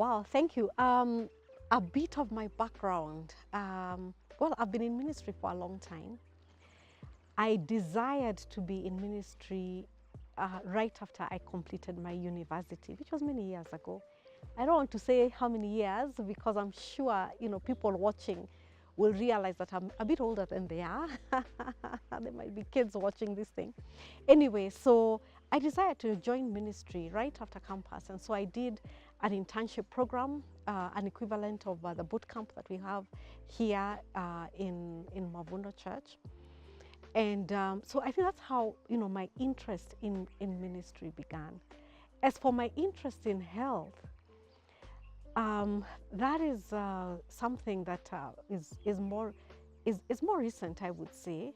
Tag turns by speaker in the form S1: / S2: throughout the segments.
S1: Wow, thank you. A bit of my background. Well, I've been in ministry for a long time. I desired to be in ministry right after I completed my university, which was many years ago. I don't want to say how many years because I'm sure people watching will realize that I'm a bit older than they are. There might be kids watching this thing. Anyway, so I decided to join ministry right after campus, and so I did an internship program, an equivalent of the boot camp that we have here in Mavuno Church. And so I think that's how my interest in ministry began. As for my interest in health, that is something that is more recent, I would say.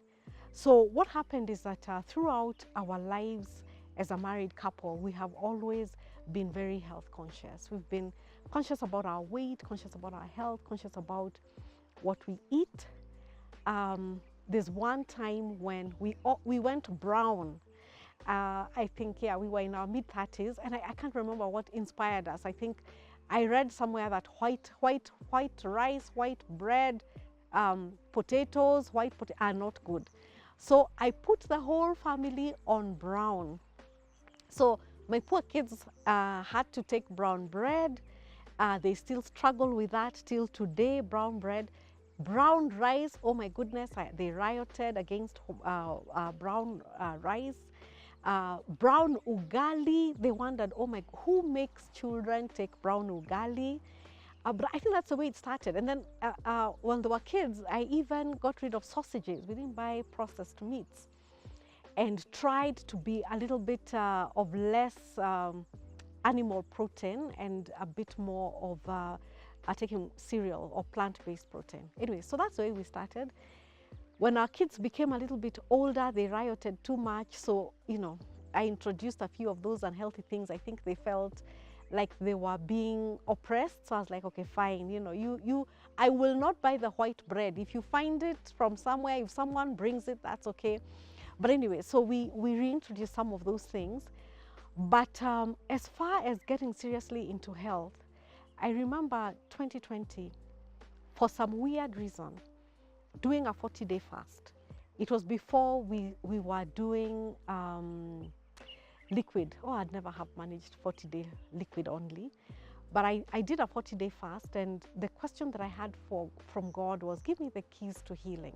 S1: So what happened is that throughout our lives as a married couple, we have always been very health conscious. We've been conscious about our weight, conscious about our health, conscious about what we eat. There's one time when we went brown. I think, yeah, we were in our mid-30s, and I can't remember what inspired us. I think I read somewhere that white rice, white bread, potatoes, are not good. So I put the whole family on brown. So my poor kids had to take brown bread. They still struggle with that till today, brown bread. Brown rice, oh my goodness, they rioted against brown rice. Brown ugali, they wondered, oh my, who makes children take brown ugali? But I think that's the way it started. And then when they were kids, I even got rid of sausages. We didn't buy processed meats and tried to be a little bit of less animal protein and a bit more of taking cereal or plant-based protein. Anyway, so that's the way we started. When our kids became a little bit older, they rioted too much. So, I introduced a few of those unhealthy things. I think they felt like they were being oppressed. So I was like, okay, fine. I will not buy the white bread. If you find it from somewhere, if someone brings it, that's okay. But anyway, so we reintroduced some of those things. But as far as getting seriously into health, I remember 2020, for some weird reason, doing a 40-day fast. It was before we were doing liquid. Oh, I'd never have managed 40-day liquid only. But I did a 40-day fast, and the question that I had from God was, give me the keys to healing.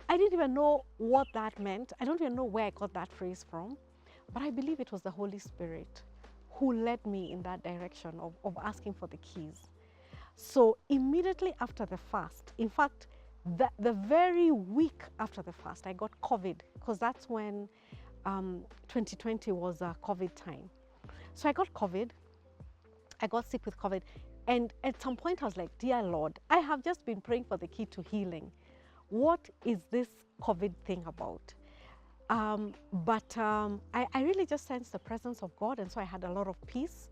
S1: I didn't even know what that meant. I don't even know where I got that phrase from, but I believe it was the Holy Spirit who led me in that direction of asking for the keys. So immediately after the fast, in fact, the very week after the fast, I got COVID, because that's when 2020 was a COVID time. So I got COVID. I got sick with COVID. And at some point I was like, dear Lord, I have just been praying for the key to healing. What is this COVID thing about? But I really just sensed the presence of God, and so I had a lot of peace.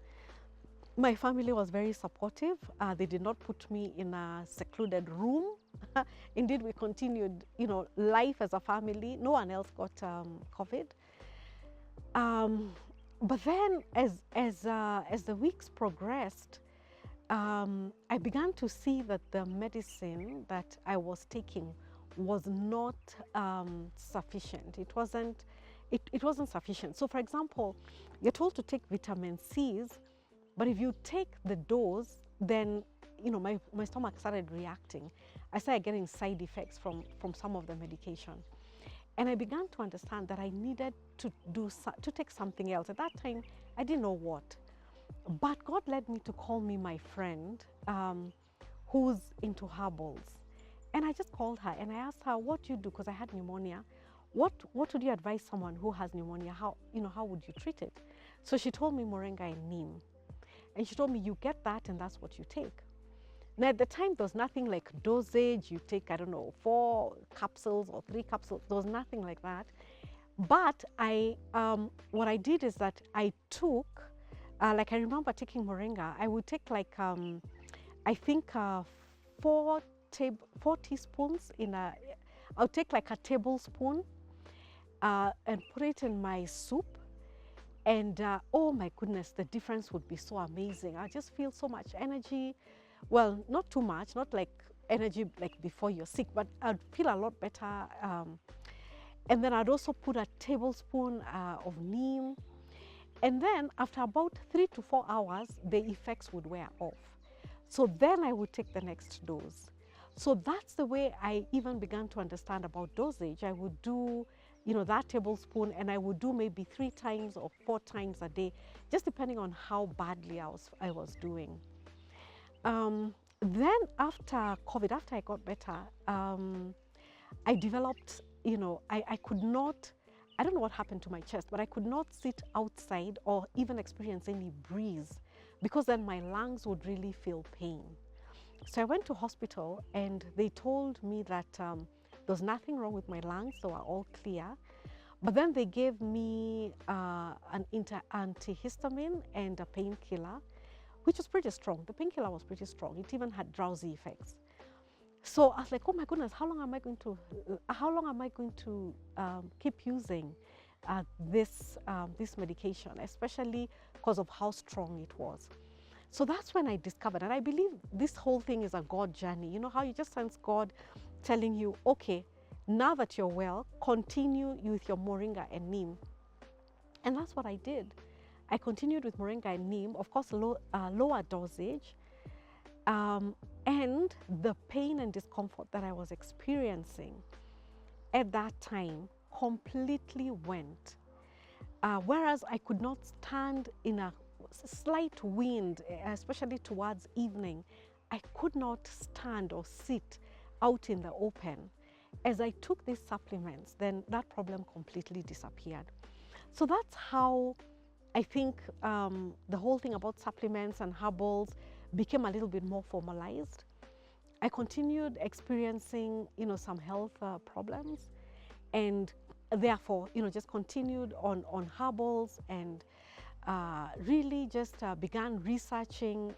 S1: My family was very supportive. They did not put me in a secluded room. Indeed, we continued, life as a family. No one else got COVID. But then, as the weeks progressed, I began to see that the medicine that I was taking was not sufficient. It wasn't sufficient. So, for example, you're told to take vitamin C's, but if you take the dose, then my stomach started reacting. I started getting side effects from some of the medication, and I began to understand that I needed to take something else. At that time, I didn't know what, but God led me to call me my friend who's into herbals. And I just called her and I asked her, what do you do? Because I had pneumonia. What would you advise someone who has pneumonia? How would you treat it? So she told me moringa and neem. And she told me, you get that and that's what you take. Now at the time, there was nothing like dosage. You take, I don't know, 4 capsules or 3 capsules. There was nothing like that. But what I did is that I took, like I remember taking moringa. I would take like, I think 4 teaspoons in I'll take like a tablespoon and put it in my soup. And oh my goodness, the difference would be so amazing. I just feel so much energy. Well, not too much, not like energy like before you're sick, but I'd feel a lot better. And then I'd also put a tablespoon of neem. And then after about 3 to 4 hours, the effects would wear off. So then I would take the next dose. So that's the way I even began to understand about dosage. I would do, that tablespoon, and I would do maybe 3 times or 4 times a day, just depending on how badly I was doing. Then after COVID, after I got better, I developed, I could not, I don't know what happened to my chest, but I could not sit outside or even experience any breeze, because then my lungs would really feel pain. So I went to hospital and they told me that there was nothing wrong with my lungs, they were all clear. But then they gave me an antihistamine and a painkiller, which was pretty strong. The painkiller was pretty strong. It even had drowsy effects. So I was like, oh my goodness, how long am I going to keep using this medication, especially because of how strong it was. So that's when I discovered, and I believe this whole thing is a God journey. You know how you just sense God telling you, okay, now that you're well, continue with your moringa and neem. And that's what I did. I continued with moringa and neem, of course, lower dosage. And the pain and discomfort that I was experiencing at that time completely went. Whereas I could not stand in a slight wind, especially towards evening, I could not stand or sit out in the open. As I took these supplements, then that problem completely disappeared. So that's how I think the whole thing about supplements and herbals became a little bit more formalized. I continued experiencing, some health problems, and therefore, just continued on herbals, and really just began researching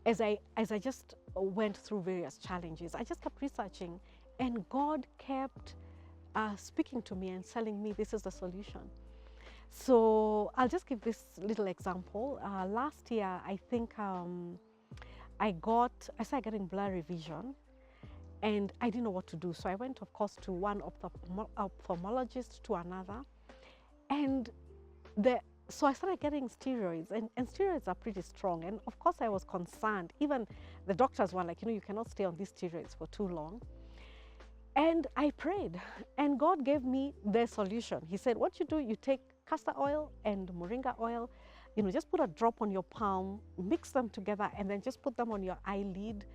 S1: as I just went through various challenges. I just kept researching, and God kept speaking to me and telling me this is the solution. So I'll just give this little example. Last year, I think I started getting blurry vision, and I didn't know what to do. So I went, of course, to one ophthalmologist, to another, and so I started getting steroids, and steroids are pretty strong. And of course, I was concerned. Even the doctors were like, you cannot stay on these steroids for too long. And I prayed, and God gave me the solution. He said, what you do, you take castor oil and moringa oil, just put a drop on your palm, mix them together, and then just put them on your eyelid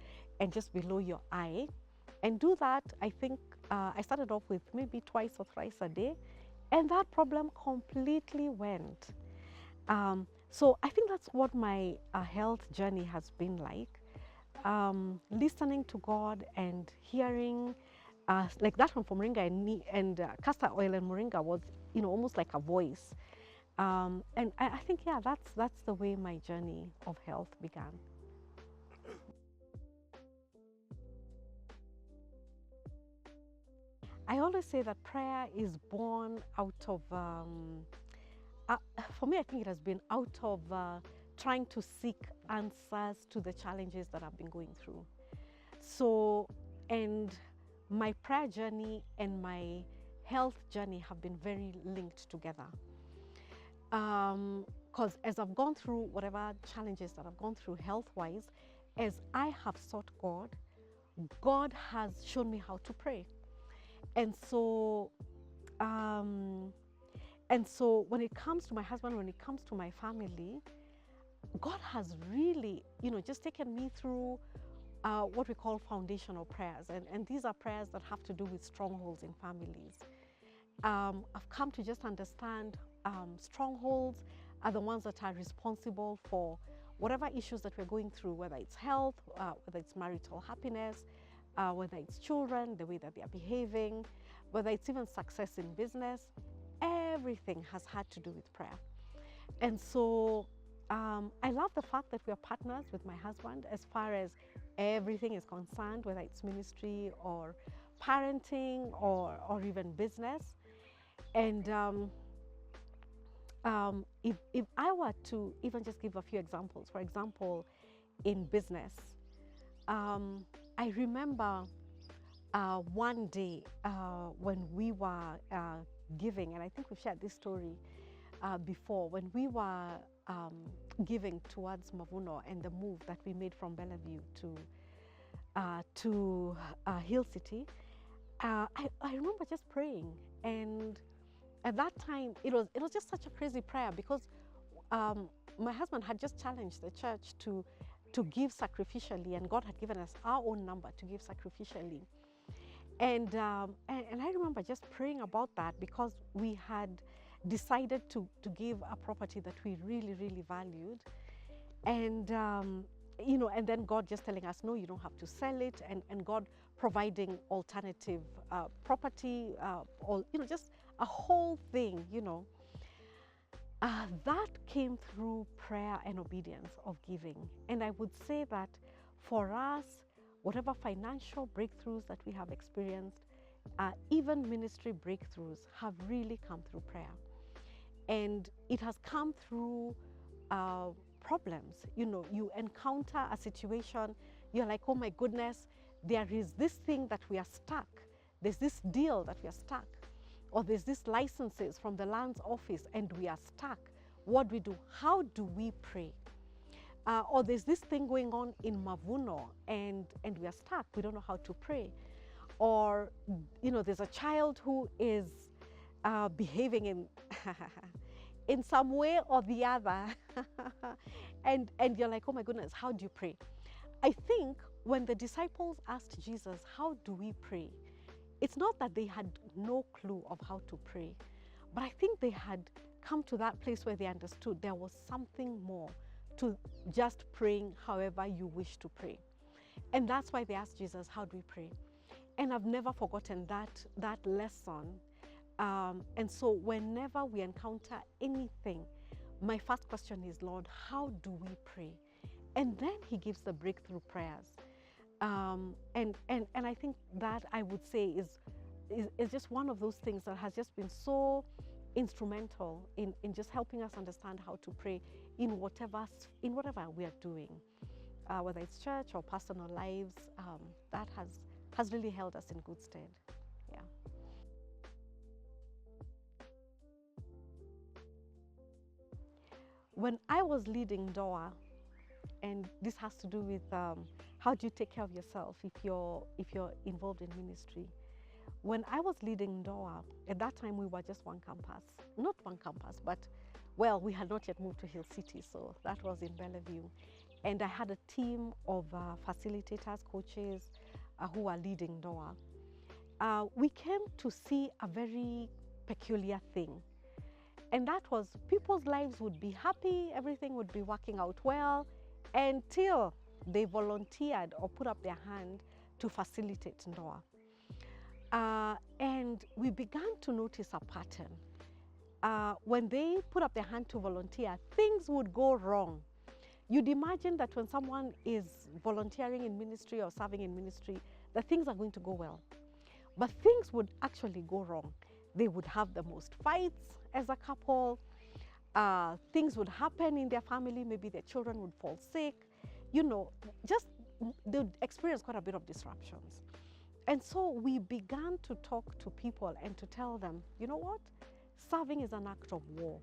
S1: and just below your eye. And do that, I think I started off with maybe twice or thrice a day, and that problem completely went. So I think that's what my health journey has been like. Listening to God and hearing, like that one for moringa and castor oil and moringa was, almost like a voice. And I think, yeah, that's the way my journey of health began. I always say that prayer is born out of, for me, I think it has been out of trying to seek answers to the challenges that I've been going through. So, and my prayer journey and my health journey have been very linked together. Because as I've gone through whatever challenges that I've gone through health-wise, as I have sought God, God has shown me how to pray. And so, when it comes to my husband, when it comes to my family, God has really, just taken me through what we call foundational prayers. And these are prayers that have to do with strongholds in families. I've come to just understand strongholds are the ones that are responsible for whatever issues that we're going through, whether it's health, whether it's marital happiness, whether it's children, the way that they are behaving, whether it's even success in business. Everything has had to do with prayer. And so I love the fact that we are partners with my husband as far as everything is concerned, whether it's ministry or parenting or even business. And if I were to even just give a few examples, for example, in business, I remember one day when we were giving, and I think we've shared this story before, when we were giving towards Mavuno and the move that we made from Bellevue to Hill City. I remember just praying, and at that time it was just such a crazy prayer because my husband had just challenged the church to give sacrificially, and God had given us our own number to give sacrificially. And I remember just praying about that because we had decided to give a property that we really, really valued. And, and then God just telling us, no, you don't have to sell it. And God providing alternative property, or, just a whole thing, that came through prayer and obedience of giving. And I would say that for us, whatever financial breakthroughs that we have experienced, even ministry breakthroughs have really come through prayer. And it has come through problems. You encounter a situation, you're like, oh my goodness, there is this thing that we are stuck. There's this deal that we are stuck. Or there's this licenses from the lands office and we are stuck. What do we do? How do we pray? Or there's this thing going on in Mavuno and we are stuck. We don't know how to pray. Or, there's a child who is behaving in in some way or the other. and you're like, oh my goodness, how do you pray? I think when the disciples asked Jesus, how do we pray? It's not that they had no clue of how to pray, but I think they had come to that place where they understood there was something more to just praying however you wish to pray. And that's why they asked Jesus, how do we pray? And I've never forgotten that lesson. And so whenever we encounter anything, my first question is, Lord, how do we pray? And then he gives the breakthrough prayers. And I think that I would say is just one of those things that has just been so instrumental in just helping us understand how to pray in whatever we are doing, whether it's church or personal lives. That has really held us in good stead. Yeah. When I was leading DOA, and this has to do with how do you take care of yourself if you're involved in ministry. When I was leading DOA, at that time we were just one campus. Not one campus, but well, we had not yet moved to Hill City, so that was in Bellevue. And I had a team of facilitators, coaches who were leading DOA. We came to see a very peculiar thing. And that was people's lives would be happy, everything would be working out well, until they volunteered or put up their hand to facilitate DOA. And we began to notice a pattern. When they put up their hand to volunteer, things would go wrong. You'd imagine that when someone is volunteering in ministry or serving in ministry, that things are going to go well. But things would actually go wrong. They would have the most fights as a couple. Things would happen in their family. Maybe their children would fall sick. Just they would experience quite a bit of disruptions. And so we began to talk to people and to tell them, you know what? Serving is an act of war.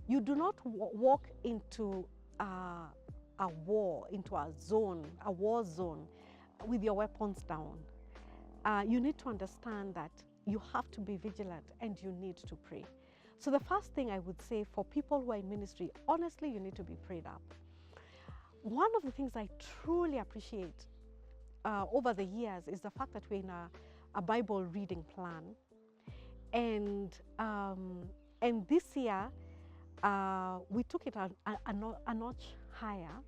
S1: You do not walk into a war, into a war zone with your weapons down. You need to understand that you have to be vigilant and you need to pray. So the first thing I would say for people who are in ministry, honestly, you need to be prayed up. One of the things I truly appreciate over the years is the fact that we're in a Bible reading plan. And this year, we took it a notch higher.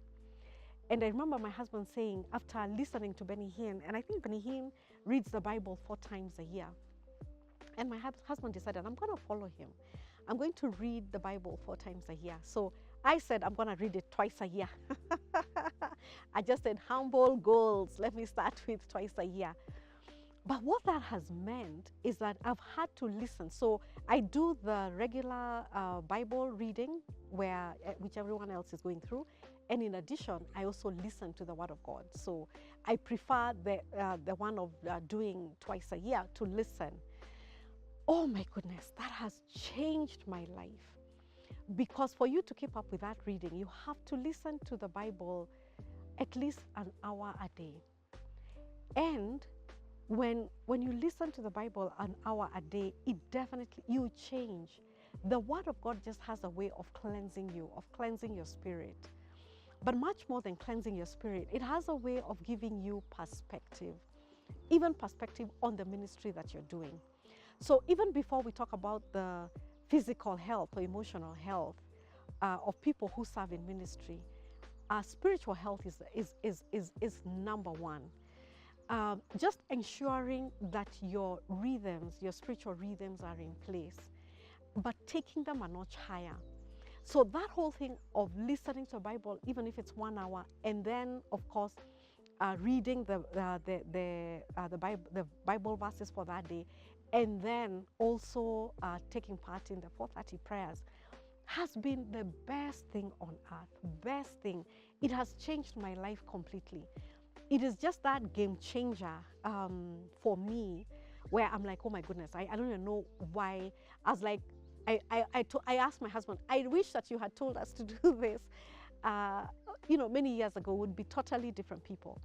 S1: And I remember my husband saying, after listening to Benny Hinn, and I think Benny Hinn reads the Bible 4 times a year. And my husband decided, I'm going to follow him. I'm going to read the Bible 4 times a year. So I said, I'm going to read it twice a year. I just said, humble goals. Let me start with twice a year. But what that has meant is that I've had to listen. So I do the regular Bible reading, which everyone else is going through. And in addition, I also listen to the Word of God. So I prefer the one of doing twice a year to listen. Oh my goodness, that has changed my life. Because for you to keep up with that reading, you have to listen to the Bible at least an hour a day. And when you listen to the Bible an hour a day, it definitely, you change. The Word of God just has a way of cleansing you, of cleansing your spirit. But much more than cleansing your spirit, it has a way of giving you perspective, even perspective on the ministry that you're doing. So even before we talk about the physical health or emotional health of people who serve in ministry, spiritual health is number one. Just ensuring that your rhythms, your spiritual rhythms are in place, but taking them a notch higher. So that whole thing of listening to the Bible, even if it's 1 hour, and then of course reading the Bible verses for that day, and then also taking part in the 4:30 prayers, has been the best thing on earth. Best thing. It has changed my life completely. It is just that game changer for me, where I'm like, oh my goodness, I don't even know why. I was like, I asked my husband, I wish that you had told us to do this, many years ago. Would be totally different people.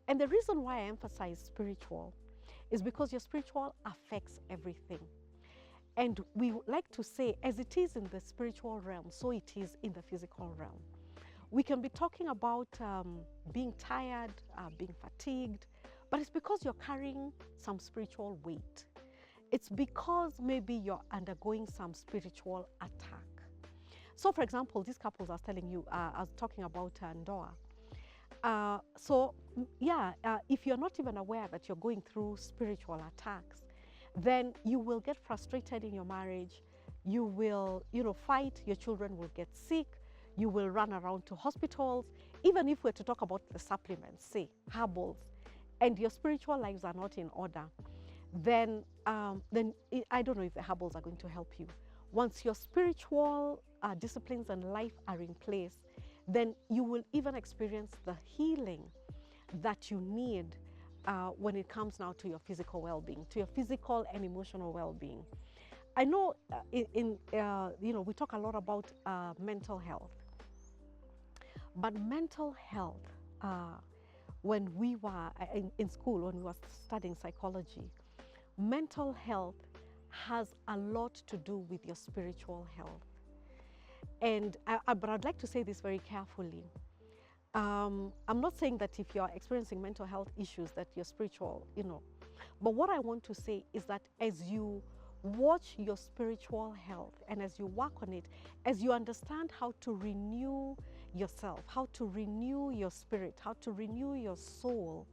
S1: And the reason why I emphasize spiritual is because your spiritual affects everything. And we like to say, as it is in the spiritual realm, so it is in the physical realm. We can be talking about being tired, being fatigued, but it's because you're carrying some spiritual weight. It's because maybe you're undergoing some spiritual attack. So for example, these couples I was telling you, I was talking about Ndoa. If you're not even aware that you're going through spiritual attacks, then you will get frustrated in your marriage. You will, fight, your children will get sick. You will run around to hospitals. Even if we're to talk about the supplements, say herbals, and your spiritual lives are not in order, then I don't know if the herbals are going to help you. Once your spiritual disciplines and life are in place, then you will even experience the healing that you need when it comes now to your physical well-being, to your physical and emotional well-being. I know we talk a lot about mental health, but mental health, when we were in school, when we were studying psychology, mental health has a lot to do with your spiritual health. And but I'd like to say this very carefully. I'm not saying that if you're experiencing mental health issues that you're spiritual, but what I want to say is that as you watch your spiritual health and as you work on it, as you understand how to renew yourself, how to renew your spirit, how to renew your soul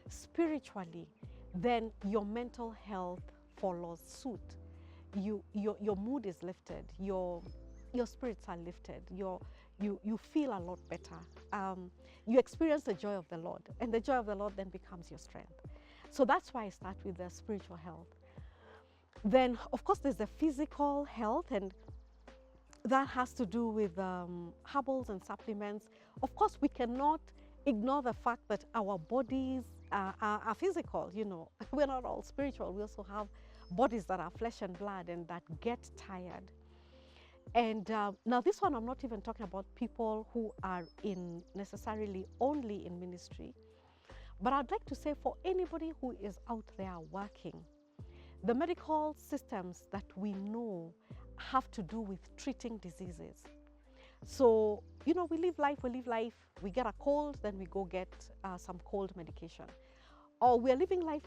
S1: spiritually, then your mental health follows suit. Your mood is lifted, your spirits are lifted, you feel a lot better. You experience the joy of the Lord, and the joy of the Lord then becomes your strength. So that's why I start with the spiritual health. Then, of course, there's the physical health, and that has to do with herbals and supplements. Of course, we cannot ignore the fact that our bodies are physical. We're not all spiritual. We also have bodies that are flesh and blood and that get tired. And now this one, I'm not even talking about people who are in necessarily only in ministry, but I'd like to say for anybody who is out there working, the medical systems that we know have to do with treating diseases. So, we live life, we get a cold, then we go get some cold medication. Or we're living life,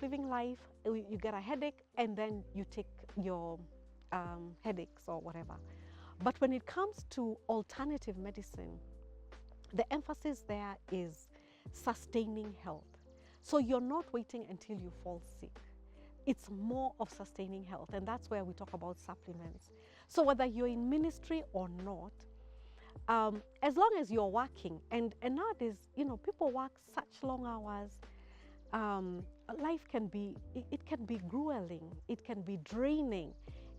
S1: you get a headache, and then you take your headaches or whatever. But when it comes to alternative medicine, the emphasis there is sustaining health. So you're not waiting until you fall sick. It's more of sustaining health, and that's where we talk about supplements. So whether you're in ministry or not, as long as you're working, and nowadays, people work such long hours. life can be, it can be grueling, it can be draining.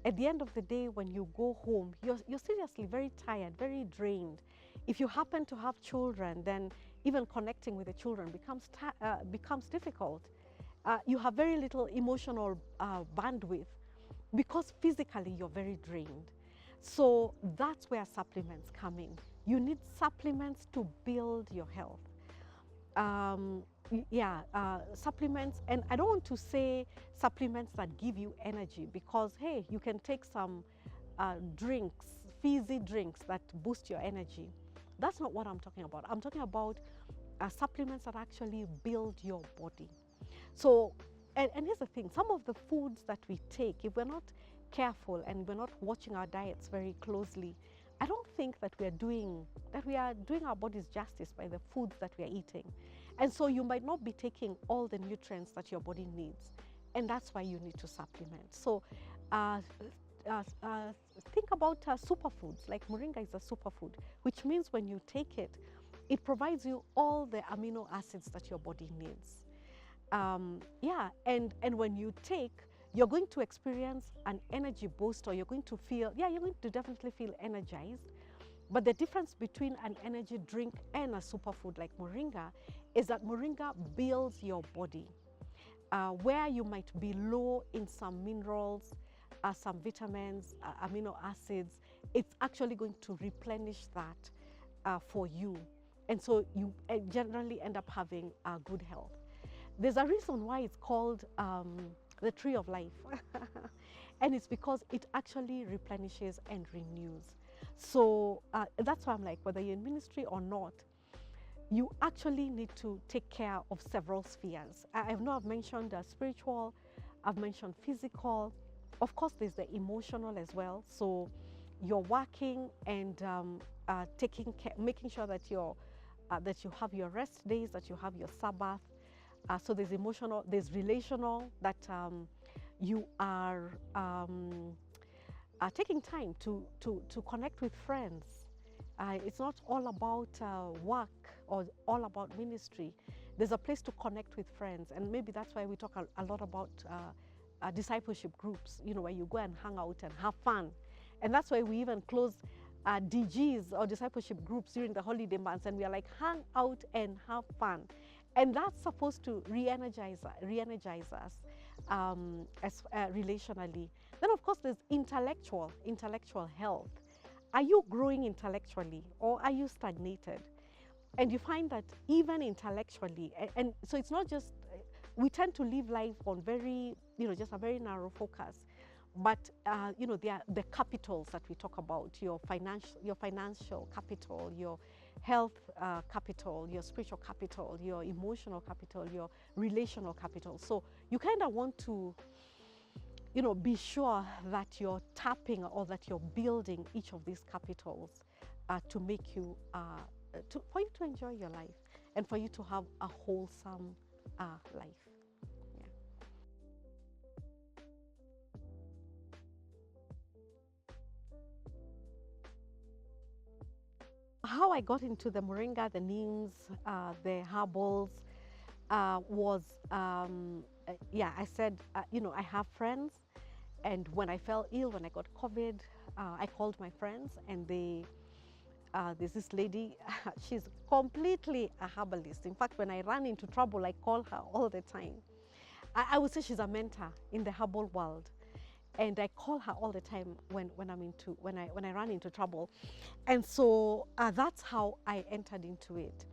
S1: At the end of the day, when you go home, you're seriously very tired, very drained. If you happen to have children, then even connecting with the children becomes difficult. You have very little emotional bandwidth because physically you're very drained. So that's where supplements come in. You need supplements to build your health. Supplements, and I don't want to say supplements that give you energy, because hey, you can take some drinks, fizzy drinks that boost your energy. That's not what I'm talking about. I'm talking about supplements that actually build your body. So, and here's the thing, some of the foods that we take, if we're not careful and we're not watching our diets very closely, I don't think that we are doing our bodies justice by the foods that we are eating. And so you might not be taking all the nutrients that your body needs. And that's why you need to supplement. So think about superfoods, like moringa is a superfood, which means when you take it, it provides you all the amino acids that your body needs. And when you take, you're going to experience an energy boost, or you're going to feel, you're going to definitely feel energized. But the difference between an energy drink and a superfood like moringa is that moringa builds your body. Where you might be low in some minerals, some vitamins, amino acids, it's actually going to replenish that for you. And so you generally end up having good health. There's a reason why it's called the tree of life. And it's because it actually replenishes and renews. So that's why I'm like, whether you're in ministry or not, you actually need to take care of several spheres. I know I've mentioned spiritual, I've mentioned physical. Of course, there's the emotional as well. So you're working and taking care, making sure that that you have your rest days, that you have your Sabbath. So there's emotional, there's relational, that you are taking time to connect with friends. It's not all about work or all about ministry. There's a place to connect with friends, and maybe that's why we talk a lot about discipleship groups, where you go and hang out and have fun. And that's why we even close DGs or discipleship groups during the holiday months, and we are like, hang out and have fun. And that's supposed to re-energize us relationally. Then, of course, there's intellectual health. Are you growing intellectually, or are you stagnated? And you find that even intellectually, and so it's not just, we tend to live life on very, just a very narrow focus. But there are the capitals that we talk about: your financial capital, your health capital, your spiritual capital, your emotional capital, your relational capital. So you kind of want to, be sure that you're tapping or that you're building each of these capitals to make you, for you to enjoy your life and for you to have a wholesome life. How I got into the moringa, the neems, the herbals was, I said, I have friends, and when I fell ill, when I got COVID, I called my friends, and there's this lady, she's completely a herbalist. In fact, when I run into trouble, I call her all the time. I would say she's a mentor in the herbal world. And I call her all the time when I run into trouble. And so that's how I entered into it.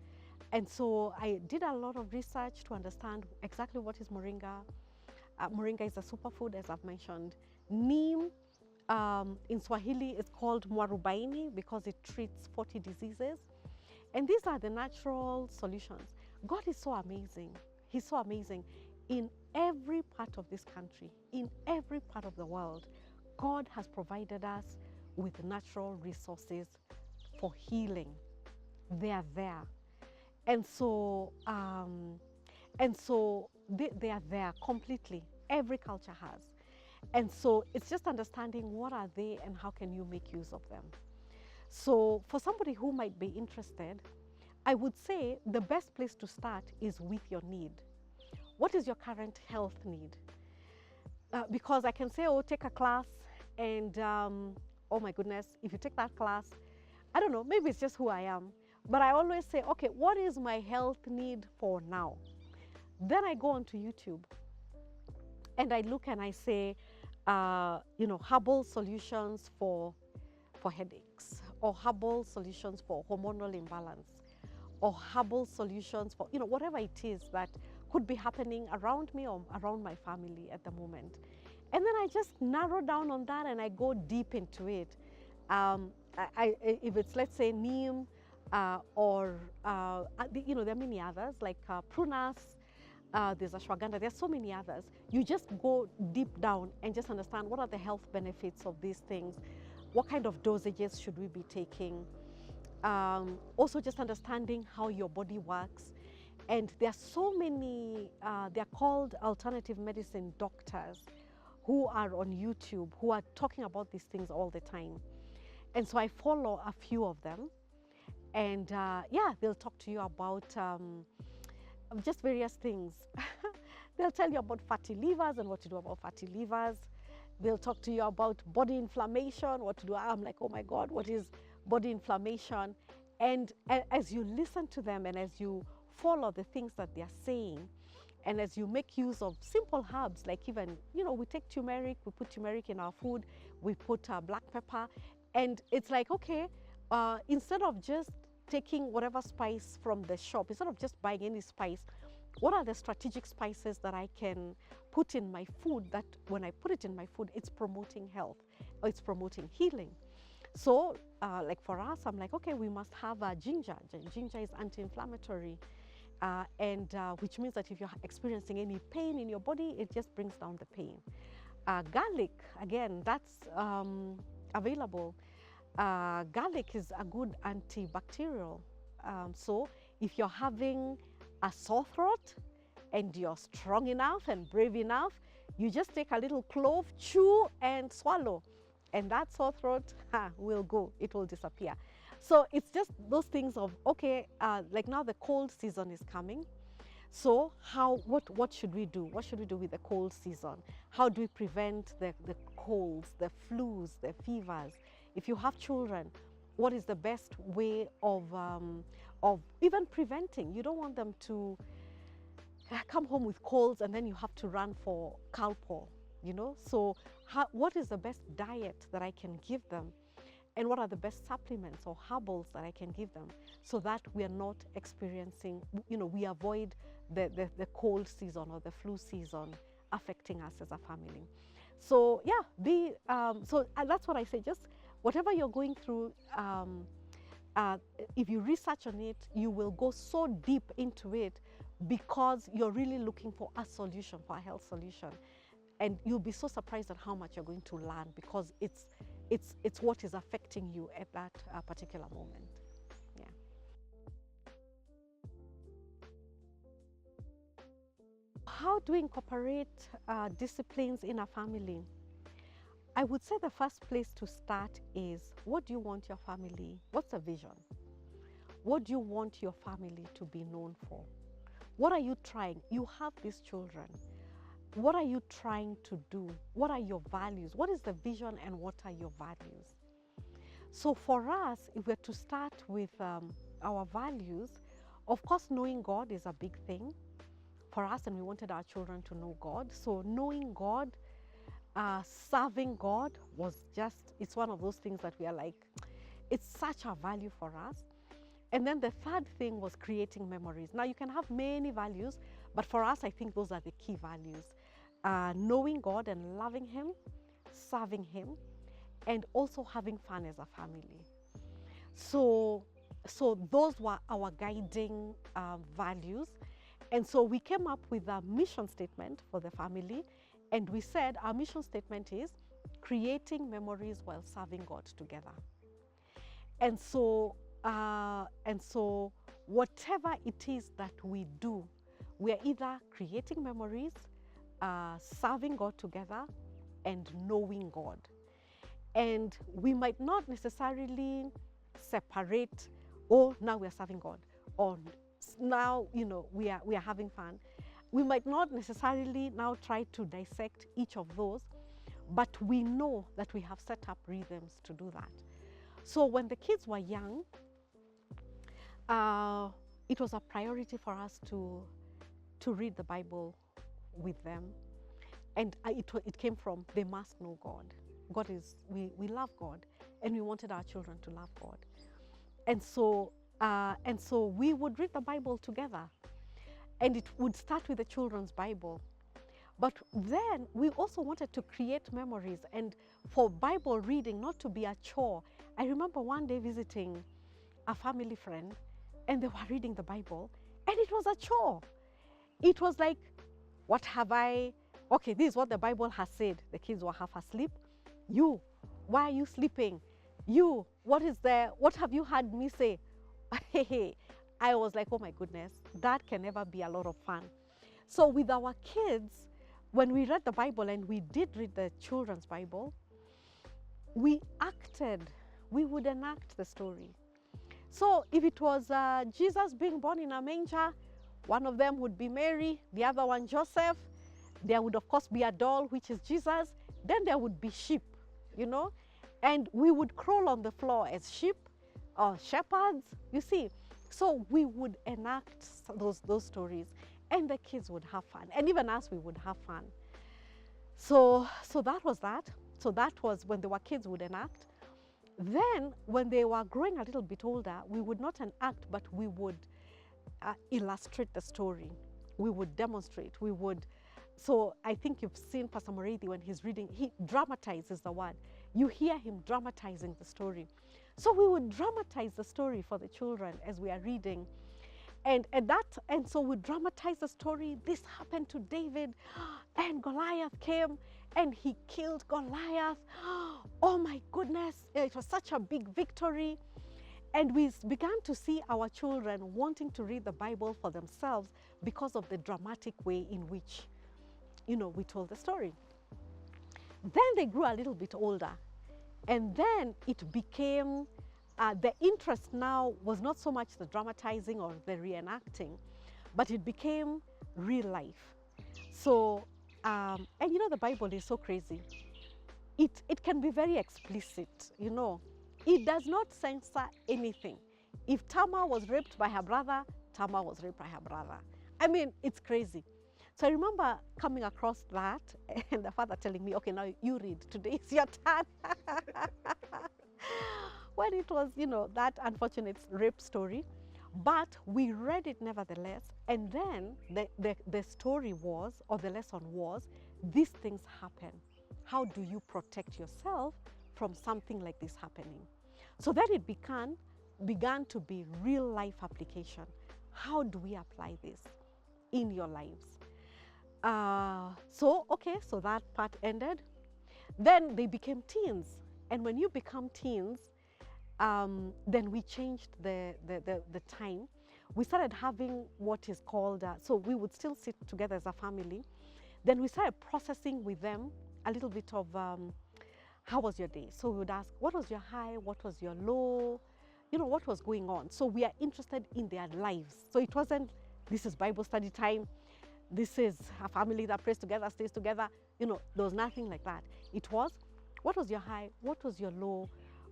S1: And so I did a lot of research to understand exactly what is moringa. Moringa is a superfood, as I've mentioned. Neem, in Swahili, is called mwarubaini because it treats 40 diseases. And these are the natural solutions. God is so amazing. He's so amazing. In every part of this country, in every part of the world, God has provided us with natural resources for healing. They are there. And so they are there completely. Every culture has. And so it's just understanding what are they and how can you make use of them. So for somebody who might be interested, I would say the best place to start is with your need. what is your current health need? Because I can say, oh, take a class, and oh my goodness, if you take that class, I don't know, maybe it's just who I am. But I always say, okay, what is my health need for now? Then I go onto YouTube and I look and I say, herbal solutions for headaches, or herbal solutions for hormonal imbalance, or herbal solutions for, whatever it is that could be happening around me or around my family at the moment. And then I just narrow down on that and I go deep into it. If it's, let's say, neem, there are many others like prunas, there's ashwagandha, there's so many others. You just go deep down and just understand what are the health benefits of these things, what kind of dosages should we be taking, also just understanding how your body works. And there are so many, they're called alternative medicine doctors who are on YouTube, who are talking about these things all the time. And so I follow a few of them, and they'll talk to you about just various things. They'll tell you about fatty livers and what to do about fatty livers. They'll talk to you about body inflammation, what to do. I'm like, oh my God, what is body inflammation? And as you listen to them and as you follow the things that they're saying, and as you make use of simple herbs, like even, we take turmeric, we put turmeric in our food, we put black pepper, and it's like, okay, instead of just taking whatever spice from the shop, instead of just buying any spice, what are the strategic spices that I can put in my food that when I put it in my food, it's promoting health or it's promoting healing? So like for us, I'm like, okay, we must have ginger. Ginger is anti-inflammatory. Which means that if you're experiencing any pain in your body, it just brings down the pain. Garlic, again, that's available. Garlic is a good antibacterial. So if you're having a sore throat and you're strong enough and brave enough, you just take a little clove, chew and swallow, and that sore throat will go, it will disappear. So it's just those things of, okay, like now the cold season is coming. So what should we do? What should we do with the cold season? How do we prevent the colds, the flus, the fevers? If you have children, what is the best way of even preventing? You don't want them to come home with colds and then you have to run for Calpol, So what is the best diet that I can give them? And what are the best supplements or herbals that I can give them so that we are not experiencing, we avoid the cold season or the flu season affecting us as a family. So that's what I say, just whatever you're going through, if you research on it, you will go so deep into it because you're really looking for a solution, for a health solution. And you'll be so surprised at how much you're going to learn because it's what is affecting you at that particular moment. Yeah. How do we incorporate disciplines in a family? I would say the first place to start is, what do you want your family? What's the vision? What do you want your family to be known for? What are you trying? You have these children. What are you trying to do? What are your values? What is the vision and what are your values? So for us, if we're to start with our values, of course, knowing God is a big thing for us, and we wanted our children to know God. So knowing God, serving God it's one of those things that we are like, it's such a value for us. And then the third thing was creating memories. Now you can have many values, but for us, I think those are the key values. Knowing God and loving Him, serving Him, and also having fun as a family. So those were our guiding values. And so we came up with a mission statement for the family. And we said our mission statement is creating memories while serving God together. And so whatever it is that we do, we are either creating memories, serving God together, and knowing God. And we might not necessarily separate, oh, now we are serving God, or now, we are having fun. we might not necessarily now try to dissect each of those, but we know that we have set up rhythms to do that. So when the kids were young, it was a priority for us to read the Bible with them. And it came from, they must know God. We love God, and we wanted our children to love God. And so we would read the Bible together. And it would start with the children's Bible. But then we also wanted to create memories and for Bible reading not to be a chore. I remember one day visiting a family friend, and they were reading the Bible, and it was a chore. It was like, okay, this is what the Bible has said. The kids were half asleep. You, why are you sleeping? You, what have you heard me say? I was like, oh my goodness, that can never be a lot of fun. So with our kids, when we read the Bible, and we did read the children's Bible, we would enact the story. So if it was Jesus being born in a manger, one of them would be Mary, the other one Joseph. There would of course be a doll, which is Jesus. Then there would be sheep, and we would crawl on the floor as sheep or shepherds, you see. So we would enact those stories, and the kids would have fun, and even us, we would have fun. So that was that. So that was when they were kids, would enact. Then when they were growing a little bit older, we would not enact, but we would illustrate the story. We would demonstrate. So I think you've seen Pastor Moredi when he's reading, he dramatizes the word. You hear him dramatizing the story. So we would dramatize the story for the children as we are reading. And so we dramatize the story. This happened to David, and Goliath came and he killed Goliath. Oh my goodness, it was such a big victory. And we began to see our children wanting to read the Bible for themselves because of the dramatic way in which, we told the story. Then they grew a little bit older, and then it became, the interest now was not so much the dramatizing or the reenacting, but it became real life. So, and the Bible is so crazy. It can be very explicit, It does not censor anything. If Tamar was raped by her brother, Tamar was raped by her brother. I mean, it's crazy. So I remember coming across that and the father telling me, okay, now you read. Today is your turn. When it was, that unfortunate rape story. But we read it nevertheless. And then the story was, or the lesson was, these things happen. How do you protect yourself from something like this happening? So then it began to be real life application. How do we apply this in your lives? So that part ended. Then they became teens. And when you become teens, then we changed the time. We started having what is called, so we would still sit together as a family. Then we started processing with them a little bit of, how was your day? So we would ask, what was your high? What was your low? What was going on? So we are interested in their lives. So it wasn't, this is Bible study time. This is a family that prays together, stays together. There was nothing like that. It was, what was your high? What was your low?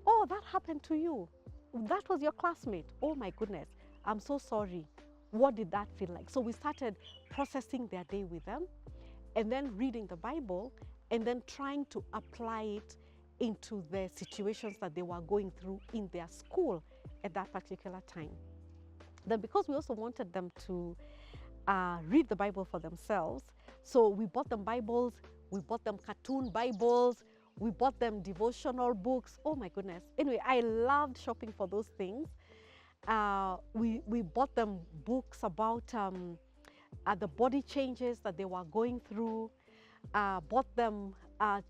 S1: Oh, that happened to you. That was your classmate. Oh my goodness, I'm so sorry. What did that feel like? So we started processing their day with them, and then reading the Bible, and then trying to apply it into the situations that they were going through in their school at that particular time. Then because we also wanted them to read the Bible for themselves, so we bought them Bibles, we bought them cartoon Bibles, we bought them devotional books. Oh my goodness. Anyway, I loved shopping for those things. We bought them books about the body changes that they were going through. Bought them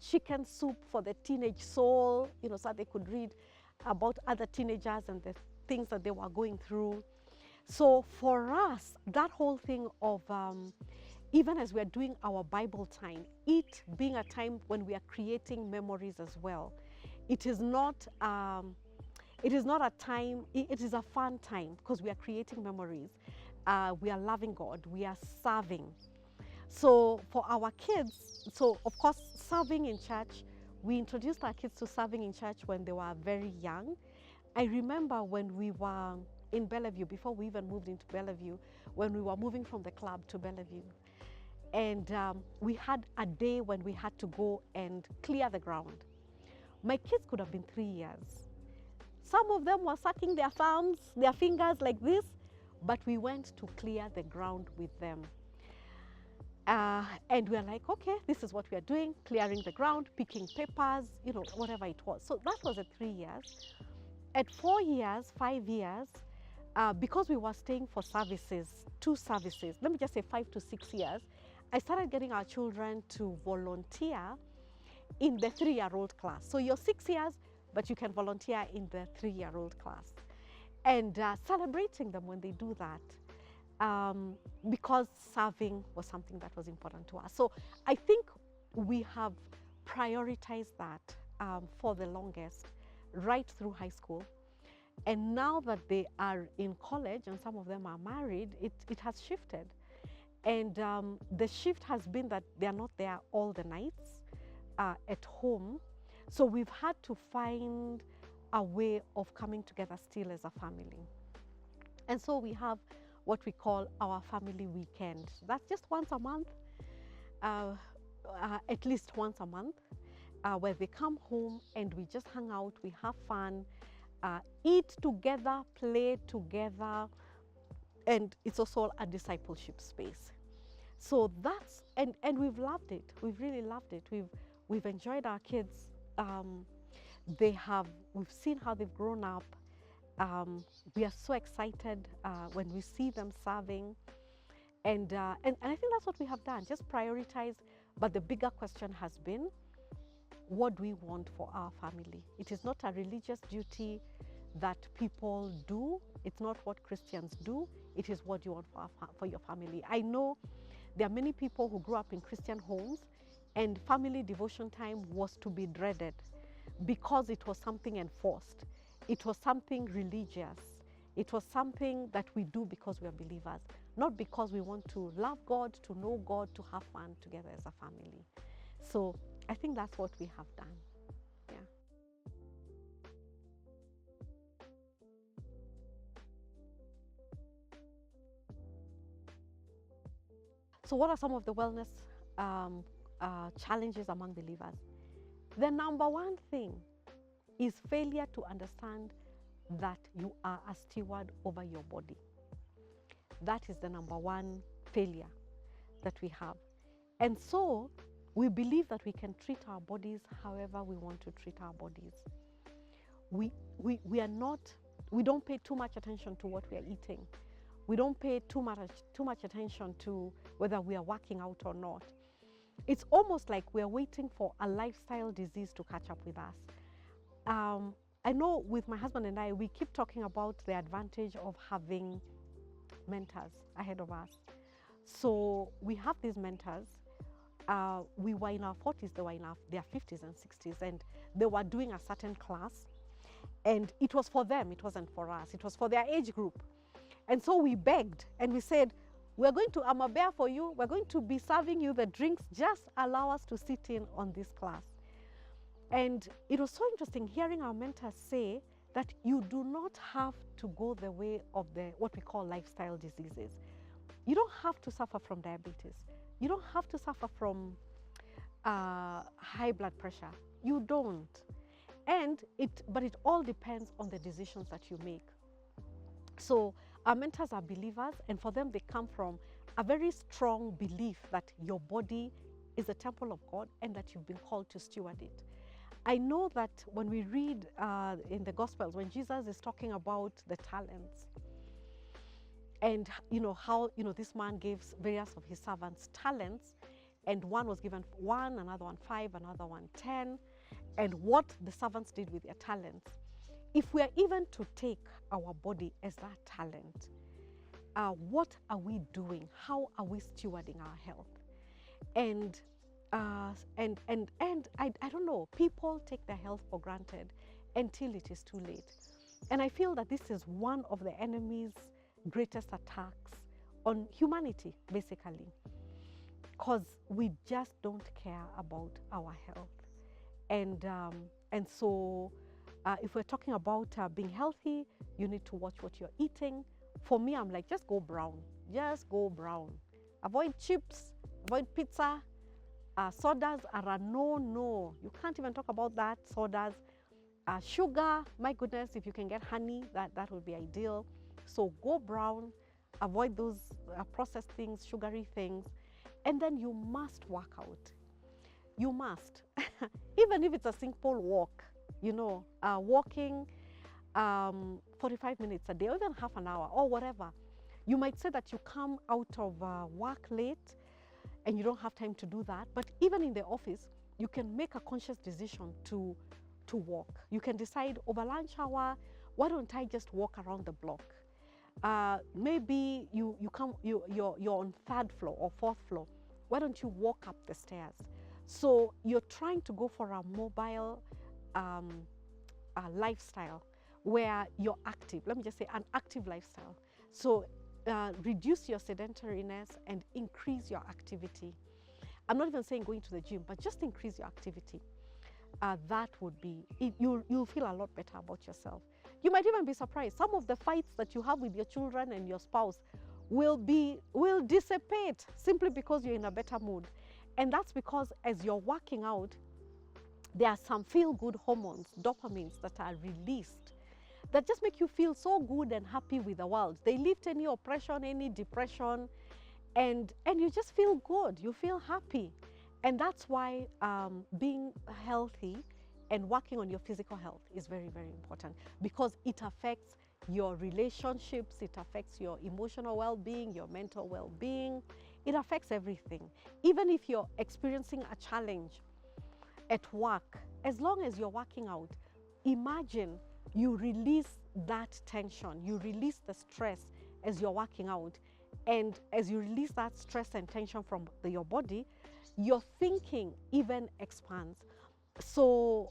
S1: chicken soup for the teenage soul, so they could read about other teenagers and the things that they were going through. So for us, that whole thing of even as we are doing our Bible time, it being a time when we are creating memories as well. It is not a time, it is a fun time because we are creating memories. We are loving God, we are serving. So for our kids, so of course, serving in church, we introduced our kids to serving in church when they were very young. I remember when we were in Bellevue, before we even moved into Bellevue, when we were moving from the club to Bellevue. And we had a day when we had to go and clear the ground. My kids could have been 3 years. Some of them were sucking their thumbs, their fingers like this, but we went to clear the ground with them. And we're like, okay, this is what we are doing, clearing the ground, picking papers, you know, whatever it was. So that was at 3 years. At 4 years, 5 years, because we were staying for services, 2 services, let me just say 5 to 6 years, I started getting our children to volunteer in the 3-year-old class. So you're 6 years, but you can volunteer in the 3-year-old class. And celebrating them when they do that. Because serving was something that was important to us. So I think we have prioritized that for the longest, right through high school. And now that they are in college and some of them are married, it has shifted. And the shift has been that they are not there all the nights at home. So we've had to find a way of coming together still as a family. And so we have what we call our family weekend. That's just once a month, at least once a month, where they come home and we just hang out, we have fun, eat together, play together, and it's also a discipleship space. So that's, and we've loved it. We've really loved it. We've enjoyed our kids. We've seen how they've grown up. We are so excited when we see them serving. And I think that's what we have done, just prioritize. But the bigger question has been, what do we want for our family? It is not a religious duty that people do. It's not what Christians do. It is what you want for your family. I know there are many people who grew up in Christian homes and family devotion time was to be dreaded because it was something enforced. It was something religious. It was something that we do because we are believers, not because we want to love God, to know God, to have fun together as a family. So I think that's what we have done. Yeah. So what are some of the wellness challenges among believers? The number one thing is failure to understand that you are a steward over your body. That is the number one failure that we have. And so we believe that we can treat our bodies however we want to treat our bodies. We don't pay too much attention to what we are eating. We don't pay too much attention to whether we are working out or not. It's almost like we're waiting for a lifestyle disease to catch up with us. I know with my husband and I, we keep talking about the advantage of having mentors ahead of us. So we have these mentors. We were in our 40s, they were in their 50s and 60s, and they were doing a certain class. And it was for them, it wasn't for us. It was for their age group. And so we begged and we said, we're going to, I'm a bear for you. We're going to be serving you the drinks. Just allow us to sit in on this class. And it was so interesting hearing our mentors say that you do not have to go the way of what we call lifestyle diseases. You don't have to suffer from diabetes. You don't have to suffer from high blood pressure. You don't. But it all depends on the decisions that you make. So our mentors are believers, and for them, they come from a very strong belief that your body is a temple of God and that you've been called to steward it. I know that when we read in the Gospels, when Jesus is talking about the talents, and how this man gives various of his servants talents, and one was given 1, another one 5, another one 10, and what the servants did with their talents. If we are even to take our body as that talent, what are we doing? How are we stewarding our health? And I don't know, people take their health for granted until it is too late. And I feel that this is one of the enemy's greatest attacks on humanity, basically. because we just don't care about our health. And so if we're talking about being healthy, you need to watch what you're eating. For me, I'm like, just go brown. Just go brown. Avoid chips, avoid pizza. Sodas are a no. You can't even talk about that, sodas. Sugar, my goodness, if you can get honey, that would be ideal. So go brown, avoid those processed things, sugary things. And then you must work out. You must. Even if it's a simple walk, walking 45 minutes a day, or even half an hour, or whatever. You might say that you come out of work late and you don't have time to do that. But even in the office, you can make a conscious decision to walk. You can decide over lunch hour, why don't I just walk around the block? Maybe you're on third floor or fourth floor. Why don't you walk up the stairs? So you're trying to go for a mobile lifestyle where you're active. Let me just say an active lifestyle. So reduce your sedentariness and increase your activity. I'm not even saying going to the gym, but just increase your activity. That would be, you'll feel a lot better about yourself. You might even be surprised. Some of the fights that you have with your children and your spouse will dissipate simply because you're in a better mood. And that's because as you're working out, there are some feel-good hormones, dopamines, that are released that just make you feel so good and happy with the world. They lift any oppression, any depression, and you just feel good. You feel happy. And that's why being healthy and working on your physical health is very, very important, because it affects your relationships, it affects your emotional well-being, your mental well-being. It affects everything. Even if you're experiencing a challenge at work, as long as you're working out, imagine you release that tension, you release the stress as you're working out. And as you release that stress and tension from your body, your thinking even expands. So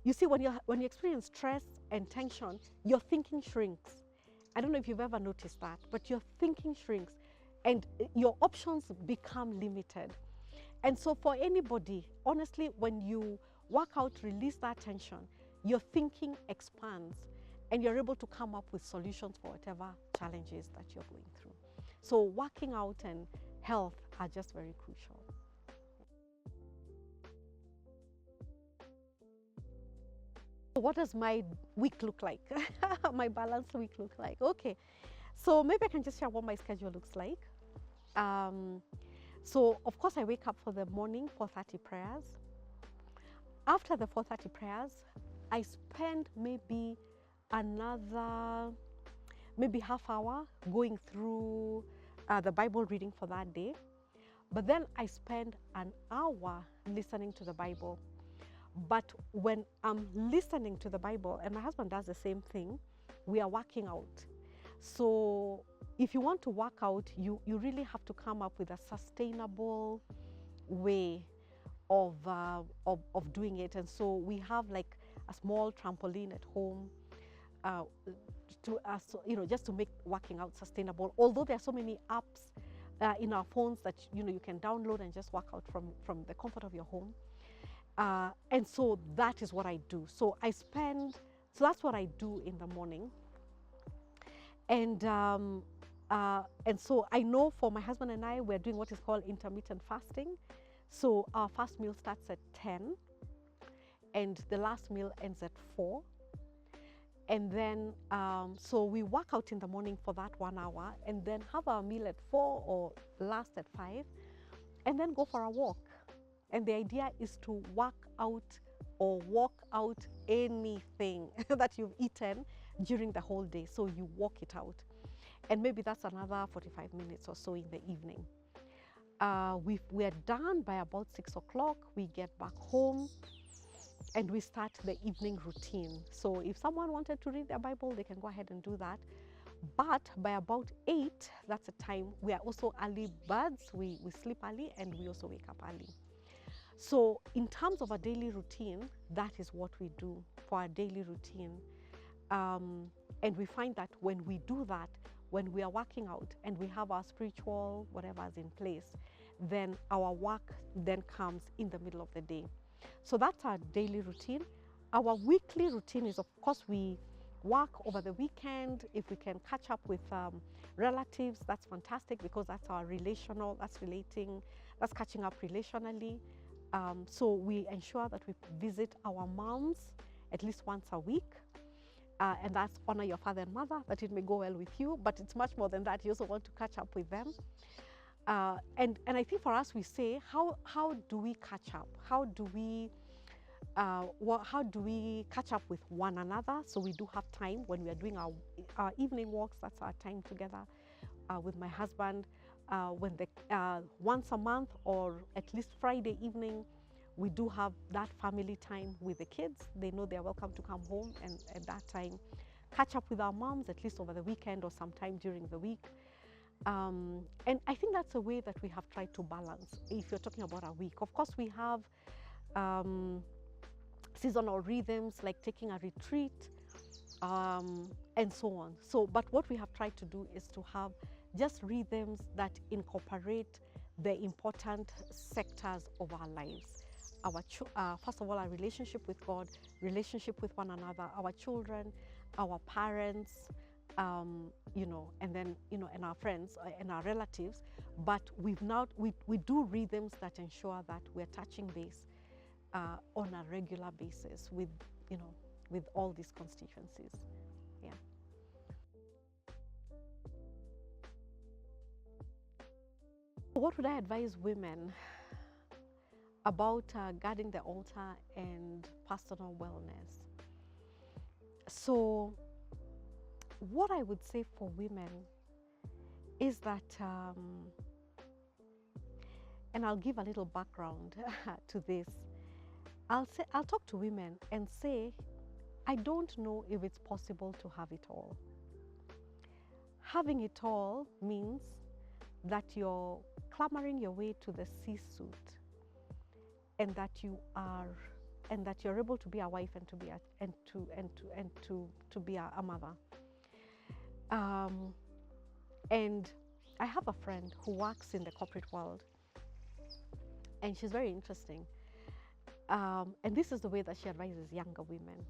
S1: you see, when you experience stress and tension, your thinking shrinks. I don't know if you've ever noticed that, but your thinking shrinks and your options become limited. And so for anybody, honestly, when you work out, release that tension, your thinking expands and you're able to come up with solutions for whatever challenges that you're going through. So working out and health are just very crucial. What does my week look like? My balanced week look like? Okay, so maybe I can just share what my schedule looks like. So of course I wake up for the morning 4:30 prayers. After the 4:30 prayers, I spend maybe half hour going through the Bible reading for that day. But then I spend an hour listening to the Bible. But when I'm listening to the Bible, and my husband does the same thing, we are working out. So if you want to work out, you really have to come up with a sustainable way of doing it. And so we have like a small trampoline at home just to make working out sustainable. Although there are so many apps in our phones that you can download and just work out from the comfort of your home. And so that is what I do. So that's what I do in the morning. And so I know for my husband and I, we're doing what is called intermittent fasting. So our first meal starts at 10 and the last meal ends at 4. And then, so we work out in the morning for that 1 hour and then have our meal at 4 or last at 5 and then go for a walk. And the idea is to work out or walk out anything that you've eaten during the whole day. So you walk it out. And maybe that's another 45 minutes or so in the evening. We're done by about 6 o'clock. We get back home and we start the evening routine. So if someone wanted to read their Bible, they can go ahead and do that. But by about 8, that's the time. We are also early birds. We sleep early and we also wake up early. So in terms of a daily routine, that is what we do for our daily routine. And we find that when we do that, when we are working out and we have our spiritual whatever is in place, then our work then comes in the middle of the day. So that's our daily routine. Our weekly routine is, of course, we work over the weekend. If we can catch up with relatives, that's fantastic, because that's our relational, that's relating, that's catching up relationally. So we ensure that we visit our moms at least once a week. And that's honor your father and mother, that it may go well with you. But it's much more than that. You also want to catch up with them. And I think for us, we say, how do we catch up? How do we catch up with one another? So we do have time when we are doing our evening walks. That's our time together with my husband. Once a month, or at least Friday evening, we do have that family time with the kids. They know they're welcome to come home, and at that time catch up with our moms, at least over the weekend or sometime during the week. And I think that's a way that we have tried to balance. If you're talking about a week, of course we have seasonal rhythms like taking a retreat and so on. So, but what we have tried to do is to have just rhythms that incorporate the important sectors of our lives. First of all, our relationship with God, relationship with one another, our children, our parents, and then, and our friends and our relatives. But we do rhythms that ensure that we're touching base on a regular basis with all these constituencies. Yeah. What would I advise women about guarding the altar and personal wellness? So what I would say for women is that, and I'll give a little background to this. I'll talk to women and say, I don't know if it's possible to have it all. Having it all means that you're clambering your way to the C-suite, and that you're able to be a wife and to be a mother. And I have a friend who works in the corporate world, and she's very interesting. And this is the way that she advises younger women.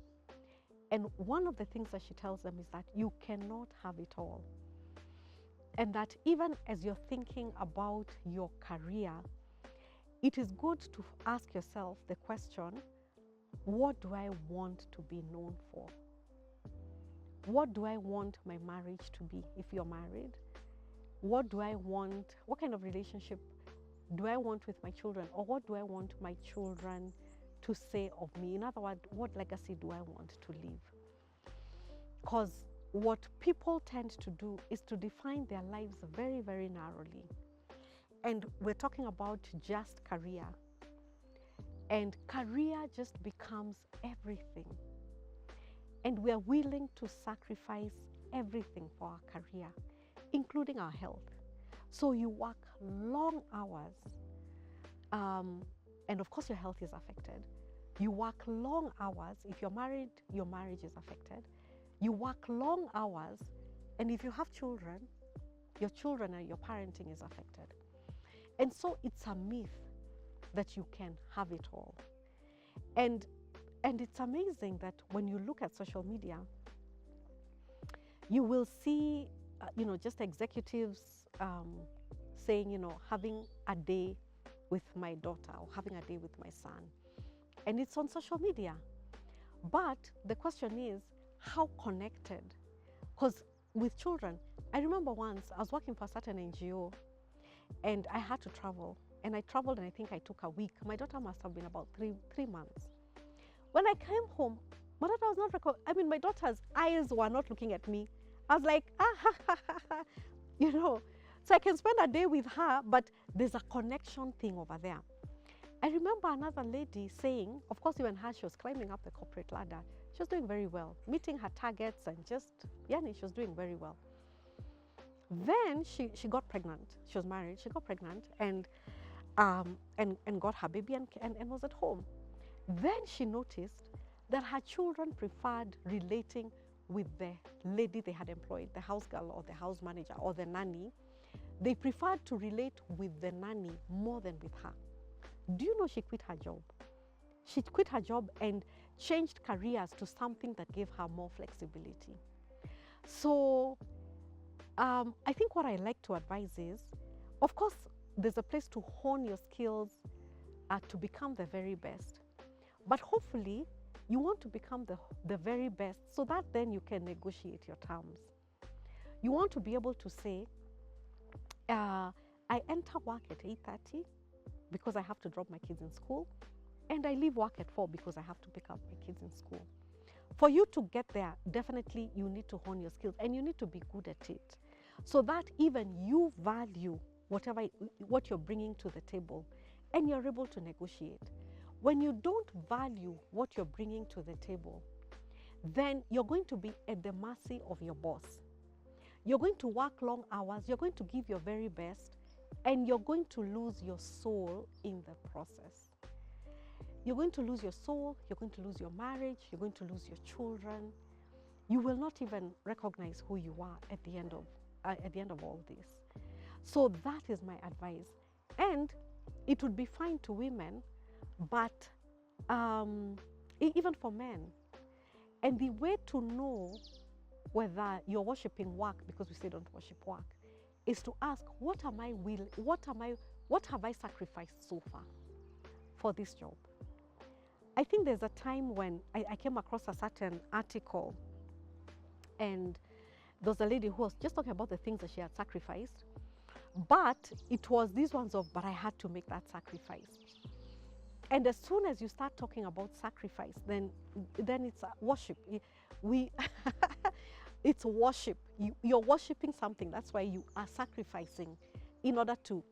S1: And one of the things that she tells them is that you cannot have it all. And that even as you're thinking about your career, it is good to ask yourself the question, what do I want to be known for? What do I want my marriage to be if you're married? What kind of relationship do I want with my children? Or what do I want my children to say of me? In other words, what legacy do I want to leave? Because what people tend to do is to define their lives very, very narrowly. And we're talking about just career. And career just becomes everything. And we are willing to sacrifice everything for our career, including our health. So you work long hours, and of course your health is affected. You work long hours. If you're married, your marriage is affected. You work long hours, and if you have children, your children and your parenting is affected. And so it's a myth that you can have it all. And it's amazing that when you look at social media, you will see, just executives saying, having a day with my daughter or having a day with my son. And it's on social media. But the question is, how connected? Because with children, I remember once I was working for a certain NGO and I had to travel. And I traveled, and I think I took a week. My daughter must have been about three months. When I came home, my daughter was not my daughter's eyes were not looking at me. I was like, So I can spend a day with her, but there's a connection thing over there. I remember another lady saying, of course, even her, she was climbing up the corporate ladder. She was doing very well, meeting her targets, and she was doing very well. Then she got pregnant. She was married. She got pregnant and got her baby and was at home. Then she noticed that her children preferred relating with the lady they had employed, the house girl or the house manager or the nanny, they preferred to relate with the nanny more than with her. Do you know she quit her job? She quit her job and changed careers to something that gave her more flexibility. So I think what I like to advise is, of course, there's a place to hone your skills to become the very best. But hopefully, you want to become the very best so that then you can negotiate your terms. You want to be able to say, I enter work at 8:30 because I have to drop my kids in school, and I leave work at 4 because I have to pick up my kids in school. For you to get there, definitely you need to hone your skills and you need to be good at it so that even you value what you're bringing to the table and you're able to negotiate. When you don't value what you're bringing to the table, then you're going to be at the mercy of your boss. You're going to work long hours, you're going to give your very best, and you're going to lose your soul in the process. You're going to lose your soul, you're going to lose your marriage, you're going to lose your children. You will not even recognize who you are at the end of all this. So that is my advice. And it would be fine to women, but even for men. And the way to know whether you're worshiping work, because we say don't worship work, is to ask, what have I sacrificed so far for this job? I think there's a time when I came across a certain article, and there was a lady who was just talking about the things that she had sacrificed, but it was these ones of, but I had to make that sacrifice. And as soon as you start talking about sacrifice, then it's worship. It's worship. You're worshiping something. That's why you are sacrificing in order to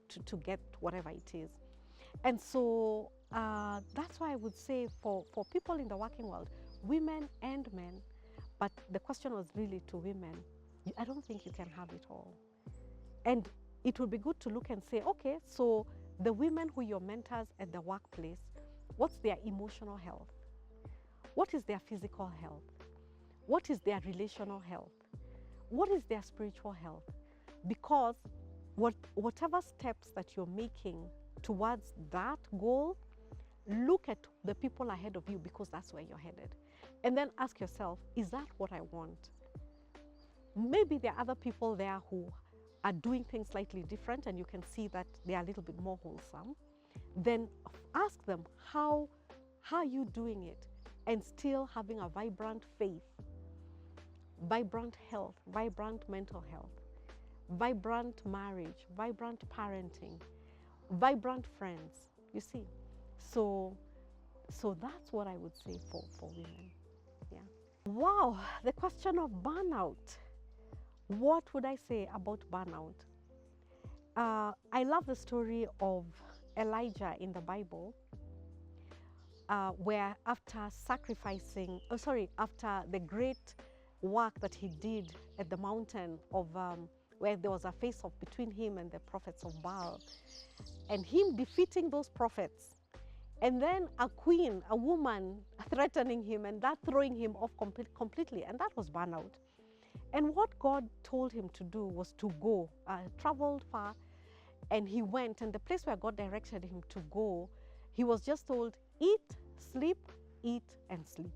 S1: get whatever it is. And so that's why I would say for people in the working world, women and men, but the question was really to women, I don't think you can have it all. And it would be good to look and say, okay, so the women who you're mentors at the workplace, what's their emotional health? What is their physical health? What is their relational health? What is their spiritual health? Because whatever steps that you're making towards that goal, look at the people ahead of you, because that's where you're headed. And then ask yourself, is that what I want? Maybe there are other people there who are doing things slightly different and you can see that they are a little bit more wholesome. Then ask them, how are you doing it? And still having a vibrant faith, vibrant health, vibrant mental health, vibrant marriage, vibrant parenting, vibrant friends, you see. So that's what I would say for women. Yeah. Wow, the question of burnout. What would I say about burnout? I love the story of Elijah in the Bible, where after the great work that he did at the mountain of where there was a face-off between him and the prophets of Baal, and him defeating those prophets, and then a woman threatening him, and that throwing him off completely, and that was burnout. And what God told him to do was to go, traveled far, and he went, and the place where God directed him to go, he was just told, eat, sleep, and sleep.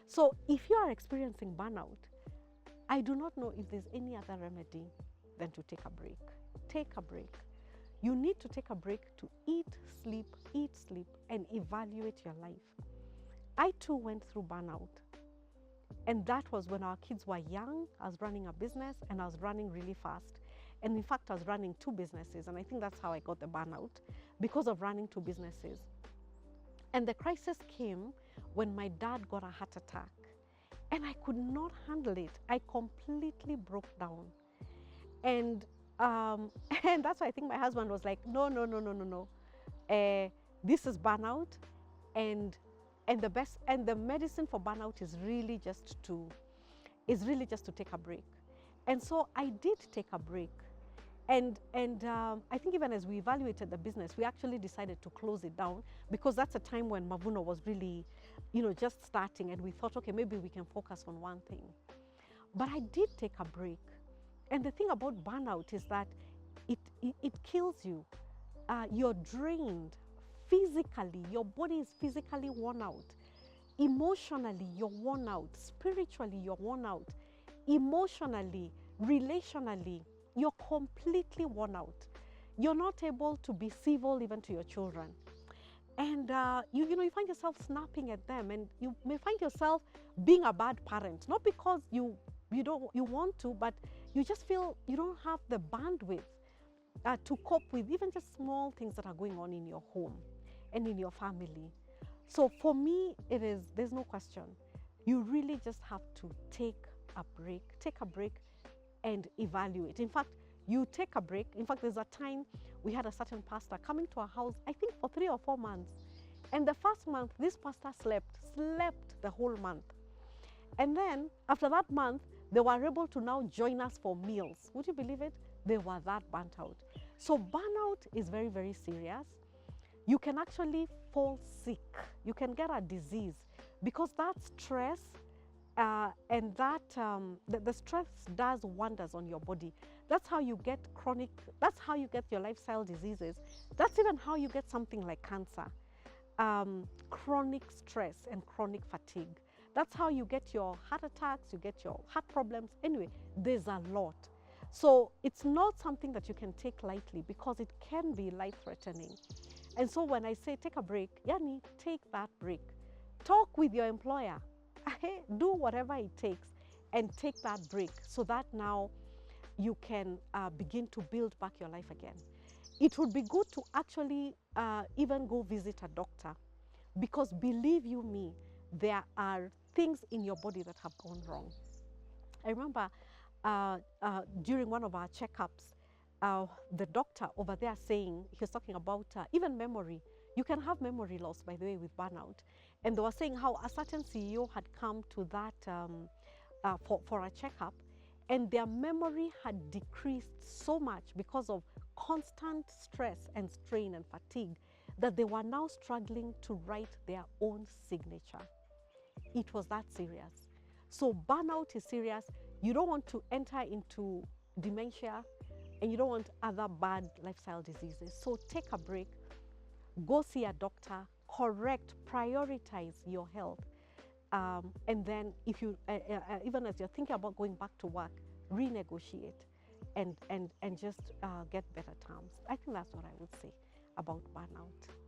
S1: So if you are experiencing burnout, I do not know if there's any other remedy than to take a break. Take a break. You need to take a break to eat, sleep, and evaluate your life. I too went through burnout. And that was when our kids were young. I was running a business and I was running really fast. And in fact, I was running 2 businesses. And I think that's how I got the burnout, because of running 2 businesses. And the crisis came when my dad got a heart attack. And I could not handle it. I completely broke down. And that's why I think my husband was like, no. This is burnout. And the medicine for burnout is really just to take a break. And so I did take a break. And I think even as we evaluated the business, we actually decided to close it down, because that's a time when Mavuno was really, just starting, and we thought, okay, maybe we can focus on one thing. But I did take a break. And the thing about burnout is that it kills you. You're drained physically, your body is physically worn out. Emotionally, you're worn out. Spiritually, you're worn out. Emotionally, relationally, you're completely worn out. You're not able to be civil even to your children. And you find yourself snapping at them, and you may find yourself being a bad parent, not because you want to, but you just feel you don't have the bandwidth to cope with even just small things that are going on in your home and in your family. So for me, there's no question. You really just have to take a break and evaluate. In fact, you take a break. In fact, there's a time we had a certain pastor coming to our house, I think for 3 or 4 months. And the first month, this pastor slept the whole month. And then after that month, they were able to now join us for meals. Would you believe it? They were that burnt out. So burnout is very, very serious. You can actually fall sick. You can get a disease because that stress and that the stress does wonders on your body. That's how you get chronic, that's how you get your lifestyle diseases. That's even how you get something like cancer. Chronic stress and chronic fatigue. That's how you get your heart attacks, you get your heart problems. Anyway, there's a lot. So it's not something that you can take lightly because it can be life-threatening. And so when I say take a break, Yani, take that break. Talk with your employer. Do whatever it takes and take that break so that now you can begin to build back your life again. It would be good to actually even go visit a doctor because believe you me, there are things in your body that have gone wrong. I remember during one of our checkups, the doctor over there saying, he was talking about even memory. You can have memory loss, by the way, with burnout. And they were saying how a certain CEO had come to that for a checkup, and their memory had decreased so much because of constant stress and strain and fatigue that they were now struggling to write their own signature. It was that serious. So burnout is serious. You don't want to enter into dementia, and you don't want other bad lifestyle diseases. So take a break, go see a doctor, correct, prioritize your health. And then if you, even as you're thinking about going back to work, renegotiate and just get better terms. I think that's what I would say about burnout.